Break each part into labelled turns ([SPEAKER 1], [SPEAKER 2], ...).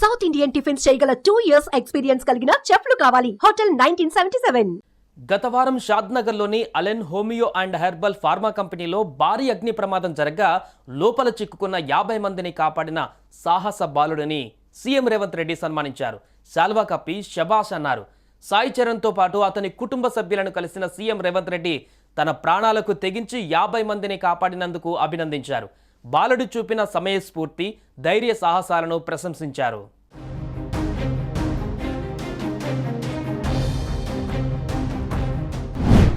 [SPEAKER 1] South Indian tiffins చేయగల 2 years experience కలిగిన చెఫ్లు కావాలి. హోటల్ 1977.
[SPEAKER 2] గత వారం షాద్నగర్లోని Allen homeo and herbal pharma కంపెనీలో భారీ అగ్ని ప్రమాదం జరగ్గా లోపల చిక్కుకున్న 50 మందిని కాపాడిన సాహస బాలుడిని సీఎం రేవంత్ రెడ్డి సన్మానించారు. శాల్వా కప్పి శబాష్ అన్నారు. సాయి చరణ్తో పాటు అతని కుటుంబ సభ్యులను కలిసిన సీఎం రేవంత్ రెడ్డి తన ప్రాణాలకు తెగించి 50 మందిని కాపాడినందుకు అభినందించారు. బాలుడు చూపిన సమయస్ఫూర్తి, ధైర్య సాహసాలను ప్రశంసించారు.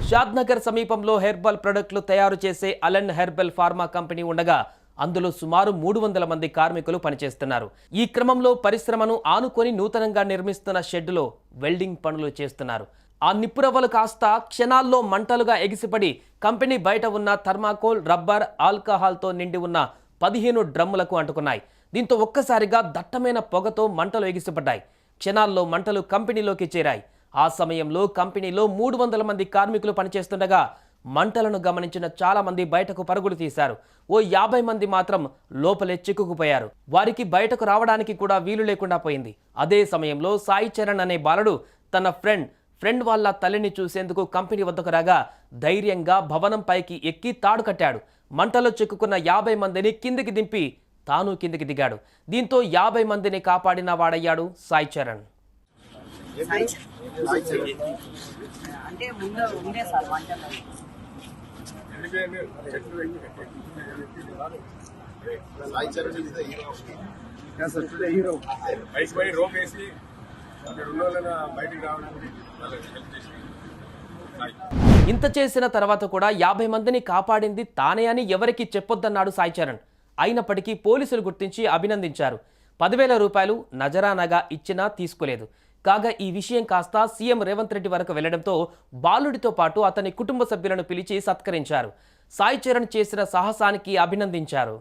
[SPEAKER 2] షాద్నగర్ సమీపంలో హెర్బల్ ప్రొడక్టులు తయారు చేసే అలెన్ హెర్బల్ ఫార్మా కంపెనీ ఉండగా అందులో సుమారు 300 మంది కార్మికులు పనిచేస్తున్నారు. ఈ క్రమంలో పరిశ్రమను ఆనుకొని నూతనంగా నిర్మిస్తున్న షెడ్డులో వెల్డింగ్ పనులు చేస్తున్నారు. ఆ నిప్పురవ్వలు కాస్త క్షణాల్లో మంటలుగా ఎగిసిపడి కంపెనీ బయట ఉన్న థర్మాకోల్, రబ్బర్, ఆల్కహాల్తో నిండి ఉన్న 15 డ్రమ్ములకు అంటుకున్నాయి. దీంతో ఒక్కసారిగా దట్టమైన పొగతో మంటలు ఎగిసిపడ్డాయి. క్షణాల్లో మంటలు కంపెనీలోకి చేరాయి. ఆ సమయంలో కంపెనీలో 300 మంది కార్మికులు పనిచేస్తుండగా మంటలను గమనించిన చాలా మంది బయటకు పరుగులు తీశారు. ఓ 50 మంది మాత్రం లోపలే చిక్కుకుపోయారు. వారికి బయటకు రావడానికి కూడా వీలు లేకుండా పోయింది. అదే సమయంలో సాయి చరణ్ అనే బాలుడు తన ఫ్రెండ్ వాళ్ళ తల్లిని చూసేందుకు కంపెనీ వద్దకు రాగా ధైర్యంగా భవనం పైకి ఎక్కి తాడు కట్టాడు. మంటలో చిక్కుకున్న 50 మందిని కిందికి దింపి తాను కిందికి దిగాడు. దీంతో 50 మందిని కాపాడిన వాడయ్యాడు సాయి చరణ్.
[SPEAKER 3] అంటే ముందు ఉండే సార్ వంటలు
[SPEAKER 4] Sai Charan is the hero. yes sir, today hero bike పై రోప్ వేసి అక్కడ ఉన్నోళ్ళన బయటికి రావడానికి వాళ్ళకి హెల్ప్ చేసి.
[SPEAKER 2] ఇంత చేసిన తర్వాత కూడా 50 మందిని కాపాడింది తానే అని ఎవరికి చెప్పొద్దన్నాడు సాయి చరణ్. అయినప్పటికీ పోలీసులు గుర్తించి అభినందించారు. 10,000 రూపాయలు నజరానగా ఇచ్చినా తీసుకోలేదు. కాగా ఈ విషయం కాస్త సీఎం రేవంత్ రెడ్డి వరకు వెళ్లడంతో బాలుడితో పాటు అతని కుటుంబ సభ్యులను పిలిచి సత్కరించారు. సాయి చరణ్ చేసిన సాహసానికి అభినందించారు.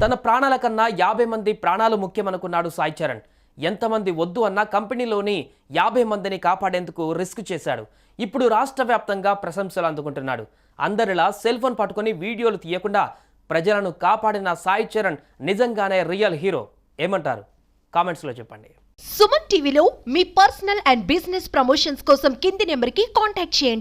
[SPEAKER 2] తన ప్రాణాల కన్నా 50 మంది ప్రాణాలు ముఖ్యమనుకున్నాడు సాయి చరణ్. ఎంతమంది వద్దు అన్నా కంపెనీలోని 50 మందిని కాపాడేందుకు రిస్క్ చేశాడు. ఇప్పుడు రాష్ట్ర వ్యాప్తంగా ప్రశంసలు అందుకుంటున్నాడు. అందరిలా సెల్ ఫోన్ పట్టుకుని వీడియోలు తీయకుండా ప్రజలను కాపాడిన సాయి చరణ్ నిజంగానే రియల్ హీరో. ఏమంటారు? కామెంట్స్లో చెప్పండి.
[SPEAKER 1] సుమన్ టీవీలో మీ పర్సనల్ అండ్ బిజినెస్ ప్రమోషన్స్ కోసం కింది నెంబర్కి కాంటాక్ట్ చేయండి.